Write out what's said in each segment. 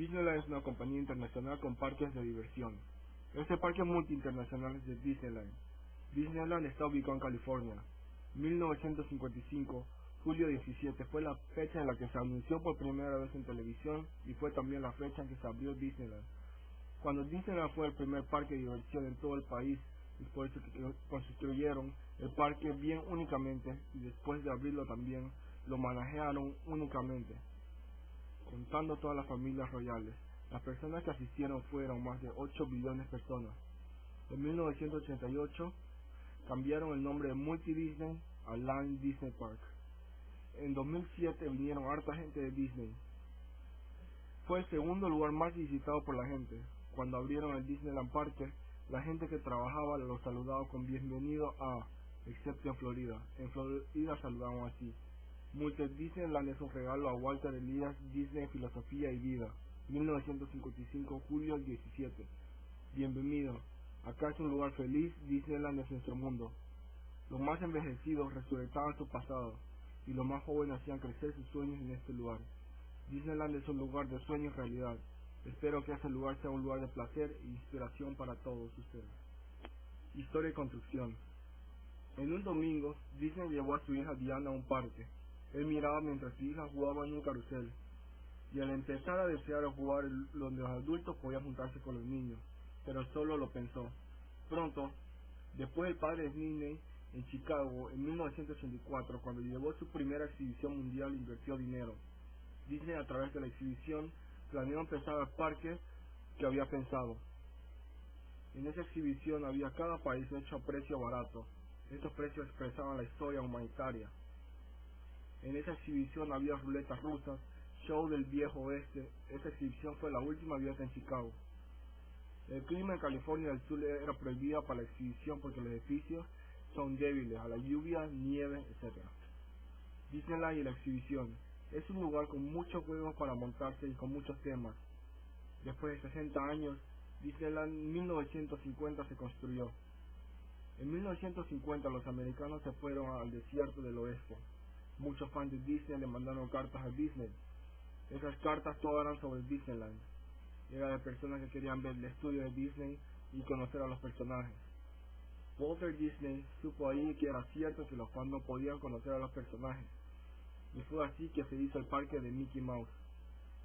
Disneyland es una compañía internacional con parques de diversión. Este parque multi-internacional es de Disneyland. Disneyland está ubicado en California. 1955, julio 17, fue la fecha en la que se anunció por primera vez en televisión y fue también la fecha en que se abrió Disneyland. Cuando Disneyland fue el primer parque de diversión en todo el país, y por eso que construyeron el parque bien únicamente y después de abrirlo también lo manejaron únicamente, contando todas las familias royales. Las personas que asistieron fueron más de 8 billones de personas. En 1988 cambiaron el nombre de Multi Disney a Land Disney Park. En 2007 vinieron harta gente de Disney. Fue el segundo lugar más visitado por la gente. Cuando abrieron el Disneyland Parque, la gente que trabajaba lo saludaba con bienvenido a, excepto en Florida. En Florida saludaban así: Multi Disneyland es un regalo a Walter Elias Disney Filosofía y Vida. 1955, julio 17. Bienvenido. Acá es un lugar feliz, Disneyland es nuestro mundo. Los más envejecidos resucitaban su pasado, y los más jóvenes hacían crecer sus sueños en este lugar. Disneyland es un lugar de sueños realidad. Espero que ese lugar sea un lugar de placer e inspiración para todos ustedes. Historia y construcción. En un domingo, Disney llevó a su hija Diana a un parque. Él miraba mientras su hija jugaba en un carrusel, y al empezar a desear jugar donde los adultos podían juntarse con los niños, pero solo lo pensó. Pronto, después el padre de Disney en Chicago en 1984, cuando llevó su primera exhibición mundial, invirtió dinero. Disney, a través de la exhibición, planeó empezar el parque que había pensado. En esa exhibición había cada país hecho a precio barato. Estos precios expresaban la historia humanitaria. En esa exhibición había ruletas rusas, show del viejo oeste. Esa exhibición fue la última abierta en Chicago. El clima en California del Sur era prohibida para la exhibición porque los edificios son débiles a la lluvia, nieve, etc. Disneyland y la exhibición. Es un lugar con muchos juegos para montarse y con muchos temas. Después de 60 años, Disneyland en 1950 se construyó. En 1950 los americanos se fueron al desierto del oeste. Muchos fans de Disney le mandaron cartas a Disney. Esas cartas todas eran sobre Disneyland. Era de personas que querían ver el estudio de Disney y conocer a los personajes. Walter Disney supo ahí que era cierto que los fans no podían conocer a los personajes, y fue así que se hizo el parque de Mickey Mouse.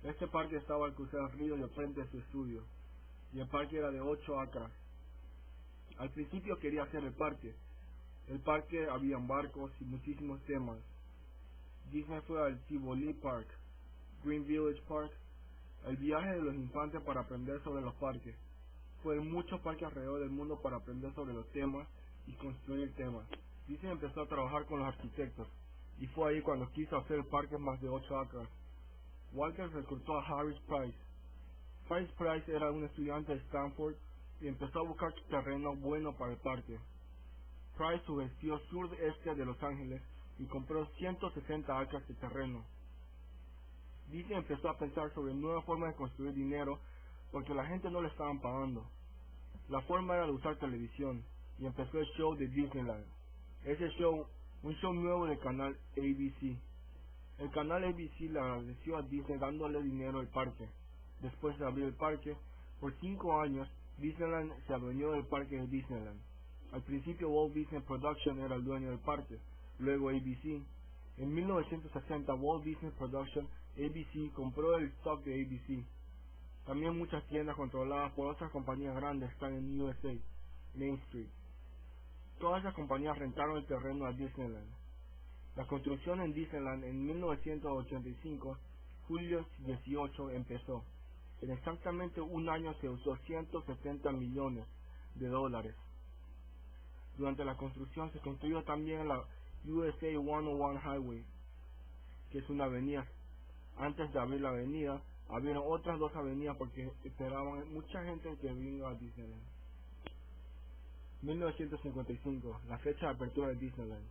Este parque estaba al cruzar el río y al frente de su estudio, y el parque era de 8 acres. Al principio quería hacer el parque. El parque había barcos y muchísimos temas. Disney fue al Tivoli Park, Green Village Park, el viaje de los infantes para aprender sobre los parques. Fue en muchos parques alrededor del mundo para aprender sobre los temas y construir temas. Disney empezó a trabajar con los arquitectos, y fue ahí cuando quiso hacer el parque más de 8 acres. Walter reclutó a Harris Price. Harris Price era un estudiante de Stanford y empezó a buscar terreno bueno para el parque. Price subestió sureste de Los Ángeles y compró 160 acres de terreno. Disney empezó a pensar sobre nuevas formas de construir dinero porque la gente no le estaban pagando. La forma era de usar televisión, y empezó el show de Disneyland. Ese show, un show nuevo del canal ABC. El canal ABC le agradeció a Disney dándole dinero al parque. Después de abrir el parque, por 5 años, Disneyland se adueñó del parque de Disneyland. Al principio Walt Disney Production era el dueño del parque, luego ABC. En 1960 Walt Disney Production, ABC, compró el stock de ABC. También muchas tiendas controladas por otras compañías grandes están en USA, Main Street. Todas esas compañías rentaron el terreno a Disneyland. La construcción en Disneyland en 1985, julio 18, empezó. En exactamente un año se usó 170 millones de dólares. Durante la construcción se construyó también la USA 101 Highway, que es una avenida. Antes de abrir la avenida, abrieron otras 2 avenidas porque esperaban mucha gente que venga a Disneyland. 1955, la fecha de apertura de Disneyland.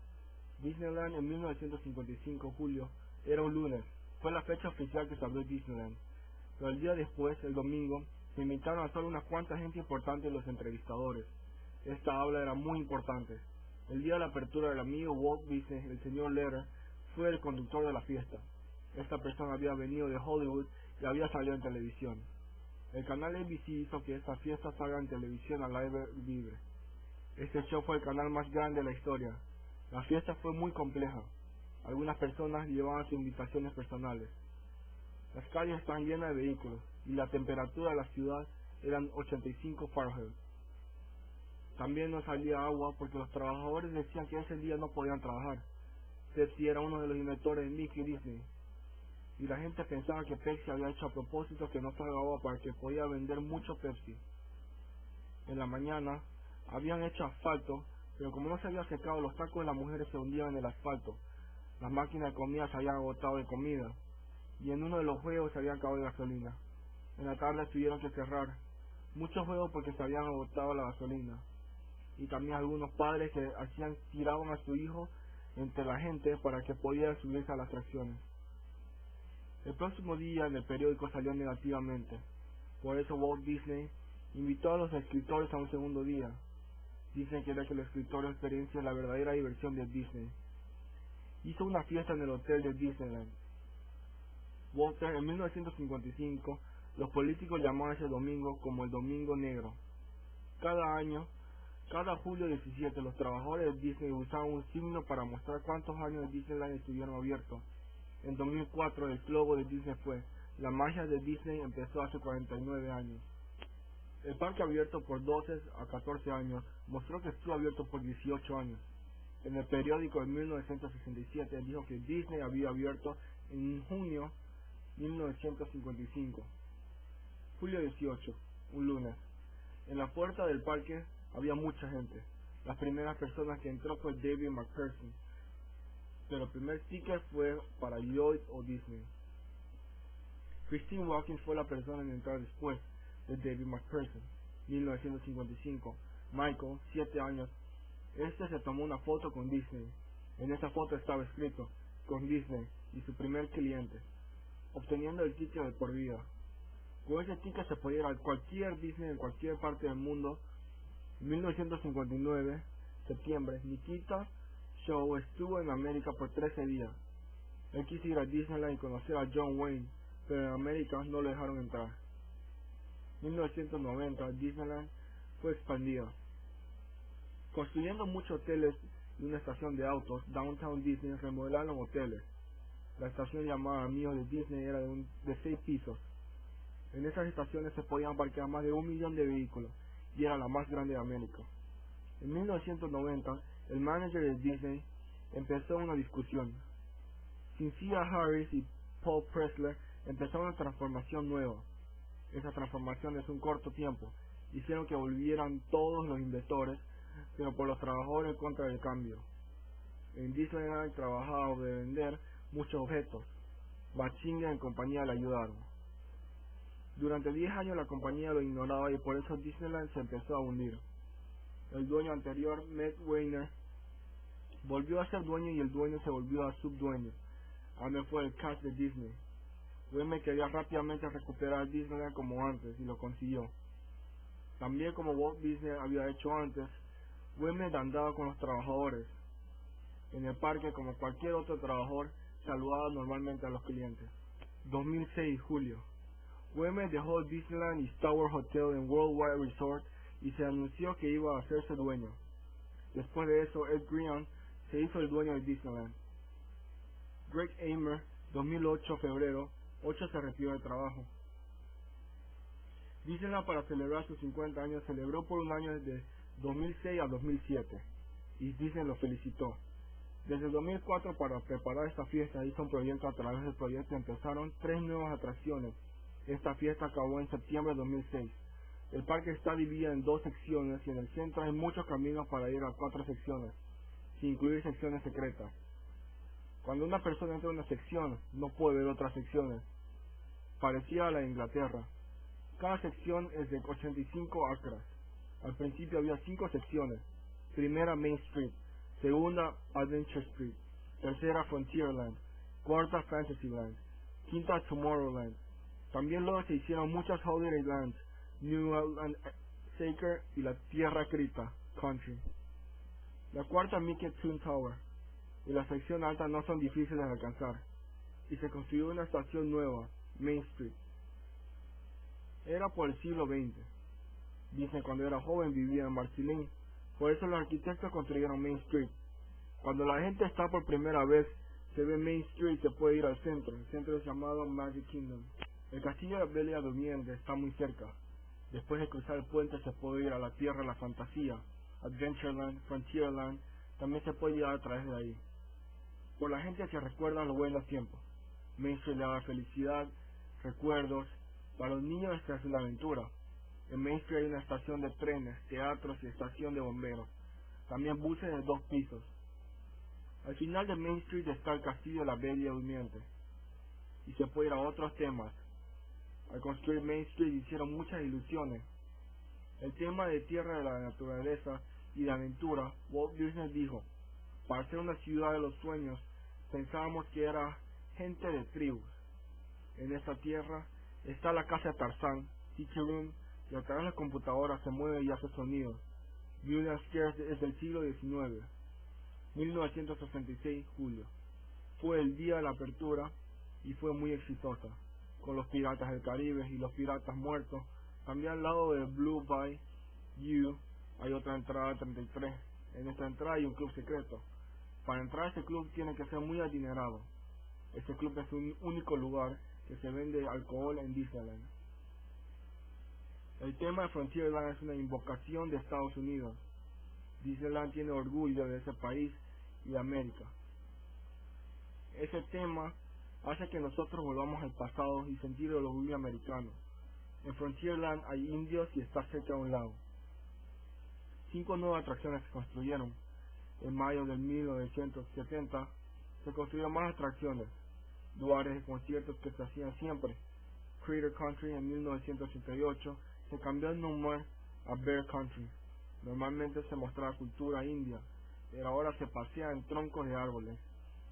Disneyland en 1955, julio, era un lunes. Fue la fecha oficial que se abrió Disneyland. Pero el día después, el domingo, se invitaron a solo unas cuantas gente importante de los entrevistadores. Esta habla era muy importante. El día de la apertura, del amigo Walt Disney, el señor Letter, fue el conductor de la fiesta. Esta persona había venido de Hollywood y y había salido en televisión. El canal ABC hizo que esta fiesta salga en televisión al aire libre. Este show fue el canal más grande de la historia. La fiesta fue muy compleja. Algunas personas llevaban sus invitaciones personales. Las calles estaban llenas de vehículos y la temperatura de la ciudad eran 85 Fahrenheit. También no salía agua porque los trabajadores decían que ese día no podían trabajar. Pepsi era uno de los inventores de Mickey Disney. Y la gente pensaba que Pepsi había hecho a propósito que no salga agua para que podía vender mucho Pepsi. En la mañana habían hecho asfalto, pero como no se había secado, los tacos de las mujeres se hundían en el asfalto. Las máquinas de comida se habían agotado de comida y en uno de los juegos se había acabado de gasolina. En la tarde tuvieron que cerrar muchos juegos porque se habían agotado la gasolina. Y también algunos padres que tiraban a su hijo entre la gente para que pudiera subirse a las atracciones. El próximo día en el periódico salió negativamente. Por eso Walt Disney invitó a los escritores a un segundo día. Disney quería que los escritores experiencien la verdadera diversión de Disney. Hizo una fiesta en el hotel de Disneyland. Walter, en 1955, los políticos llamaban ese domingo como el Domingo Negro. Cada año, cada julio 17, los trabajadores de Disney usaban un signo para mostrar cuántos años de Disneyland estuvieron abiertos. En 2004, el logo de Disney fue: la magia de Disney empezó hace 49 años. El parque abierto por 12 a 14 años mostró que estuvo abierto por 18 años. En el periódico de 1967 dijo que Disney había abierto en junio 1955. Julio 18, un lunes. En la puerta del parque había mucha gente. Las primeras personas que entró fue David McPherson, pero el primer ticket fue para Lloyd o Disney. Christine Watkins fue la persona en entrar después de David McPherson. 1955. Michael, 7 años, se tomó una foto con Disney. En esa foto estaba escrito: con Disney y su primer cliente, obteniendo el ticket de por vida. Con ese ticket se podía ir a cualquier Disney en cualquier parte del mundo. En 1959, septiembre, Nikita Show estuvo en América por 13 días. Él quiso ir a Disneyland y conocer a John Wayne, pero en América no lo dejaron entrar. 1990, Disneyland fue expandido, construyendo muchos hoteles y una estación de autos. Downtown Disney remodelaron hoteles. La estación llamada Amigos de Disney era de 6 pisos. En esas estaciones se podían parquear más de 1 millón de vehículos y era la más grande de América. En 1990, el manager de Disney empezó una discusión. Cynthia Harris y Paul Pressler empezaron una transformación nueva. Esa transformación es un corto tiempo. Hicieron que volvieran todos los inversores, pero por los trabajadores en contra del cambio. En Disneyland trabajaba de vender muchos objetos. Bachinga y compañía le ayudaron. Durante 10 años la compañía lo ignoraba y por eso Disneyland se empezó a hundir. El dueño anterior, Meg Weiner, volvió a ser dueño y el dueño se volvió a subdueño. Ahora fue el cash de Disney. Weiner quería rápidamente recuperar Disneyland como antes y lo consiguió. También como Walt Disney había hecho antes, Weiner andaba con los trabajadores. En el parque, como cualquier otro trabajador, saludaba normalmente a los clientes. 2006, julio. Weiner dejó Disneyland y Tower Hotel en Worldwide Resort y se anunció que iba a hacerse dueño. Después de eso, Ed Green se hizo el dueño de Disneyland. Greg Amer, 2008, febrero, 8 se retiró de trabajo. Disneyland, para celebrar sus 50 años, celebró por un año desde 2006 a 2007 y Disney lo felicitó. Desde 2004, para preparar esta fiesta, hizo un proyecto. A través del proyecto empezaron 3 nuevas atracciones. Esta fiesta acabó en septiembre de 2006. El parque está dividido en 2 secciones y en el centro hay muchos caminos para ir a 4 secciones, sin incluir secciones secretas. Cuando una persona entra en una sección, no puede ver otras secciones, parecida a la de Inglaterra. Cada sección es de 85 acres. Al principio había 5 secciones. Primera, Main Street. Segunda, Adventure Street. Tercera, Frontierland. Cuarta, Fantasyland. Quinta, Tomorrowland. También luego se hicieron muchas Holiday Lands, Newland Acre y la Tierra Crita, Country. La cuarta, Mickey Toon Tower, y la sección alta no son difíciles de alcanzar. Y se construyó una estación nueva, Main Street. Era por el siglo XX. Dicen cuando era joven vivía en Marceline, por eso los arquitectos construyeron Main Street. Cuando la gente está por primera vez, se ve Main Street y se puede ir al centro. El centro es llamado Magic Kingdom. El castillo de la Bella Durmiente está muy cerca. Después de cruzar el puente se puede ir a la Tierra de la Fantasía, Adventureland, Frontierland, también se puede llegar a través de ahí. Por la gente que recuerda los buenos tiempos. Main Street le da felicidad, recuerdos, para los niños esta es una aventura. En Main Street hay una estación de trenes, teatros y estación de bomberos. También buses de 2 pisos. Al final de Main Street está el castillo de la Bella Durmiente. Y se puede ir a otros temas. Al construir Main Street hicieron muchas ilusiones. El tema de tierra de la naturaleza y de aventura, Walt Disney dijo, para ser una ciudad de los sueños, pensábamos que era gente de tribus. En esta tierra está la casa de Tarzán, Tiki Room, y a través de la computadora se mueve y hace sonidos. Union Square es del siglo XIX, 1966, julio. Fue el día de la apertura y fue muy exitosa, con los piratas del Caribe y los piratas muertos. También al lado de Blue Bayou hay otra entrada 33. En esta entrada hay un club secreto. Para entrar a este club tiene que ser muy adinerado. Este club es un único lugar que se vende alcohol en Disneyland. El tema de Frontierland es una invocación de Estados Unidos. Disneyland tiene orgullo de ese país y de América. Ese tema hace que nosotros volvamos al pasado y sentir el orgullo americano. En Frontierland hay indios y está cerca de un lago. 5 nuevas atracciones se construyeron. En mayo de 1970 se construyeron más atracciones, lugares de conciertos que se hacían siempre. Crater Country en 1988 se cambió el nombre a Bear Country. Normalmente se mostraba cultura india, pero ahora se pasea en troncos de árboles.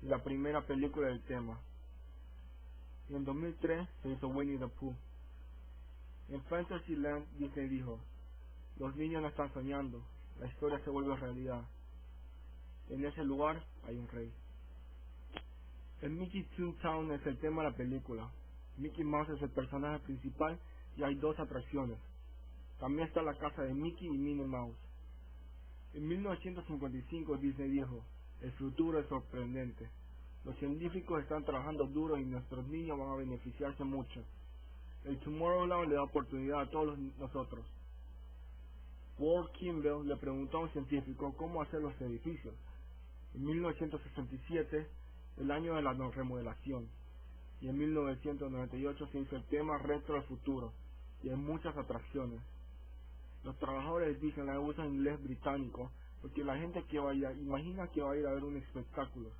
Y la primera película del tema. Y en 2003 se hizo Winnie the Pooh. En Fantasyland Disney dijo, los niños no están soñando, la historia se vuelve realidad. En ese lugar hay un rey. El Mickey Toontown es el tema de la película. Mickey Mouse es el personaje principal y hay 2 atracciones. También está la casa de Mickey y Minnie Mouse. En 1955 Disney dijo, el futuro es sorprendente. Los científicos están trabajando duro y nuestros niños van a beneficiarse mucho. El Tomorrowland le da oportunidad a todos nosotros. Walt Kimball le preguntó a un científico cómo hacer los edificios. En 1967, el año de la remodelación, y en 1998 se hizo el tema Retro del Futuro, y hay muchas atracciones. Los trabajadores de Disneyland usan inglés británico, porque la gente que vaya imagina que va a ir a ver un espectáculo.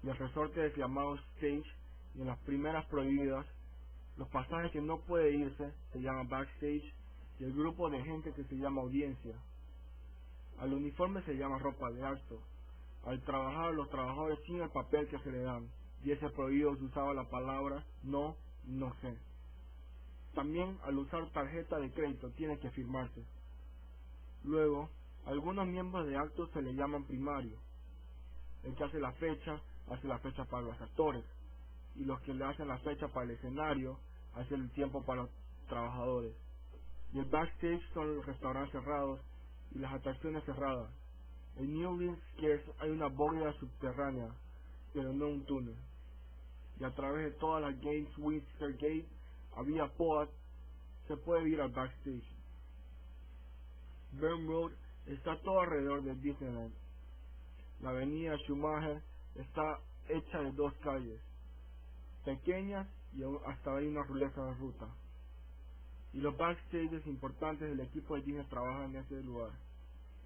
Y el resorte es llamado Stage, y en las primeras prohibidas, los pasajes que no puede irse se llama Backstage, y el grupo de gente que se llama Audiencia. Al uniforme se llama ropa de acto. Al trabajar, los trabajadores sin el papel que se le dan, y ese prohibido se usaba la palabra no y no sé. También al usar tarjeta de crédito tiene que firmarse. Luego, algunos miembros de actos se le llaman primario. El que hace la fecha para los actores, y los que le hacen la fecha para el escenario, hacen el tiempo para los trabajadores. Y el backstage son los restaurantes cerrados y las atracciones cerradas. En New Orleans Square hay una bóveda subterránea, pero no un túnel. Y a través de todas las gates, Windsor Gate, había pod, se puede ir al backstage. Bern Road está todo alrededor de Disneyland. La avenida Schumacher está hecha de 2 calles, pequeñas y hasta hay una ruleta de ruta. Y los backstages importantes del equipo de Disney trabajan en ese lugar.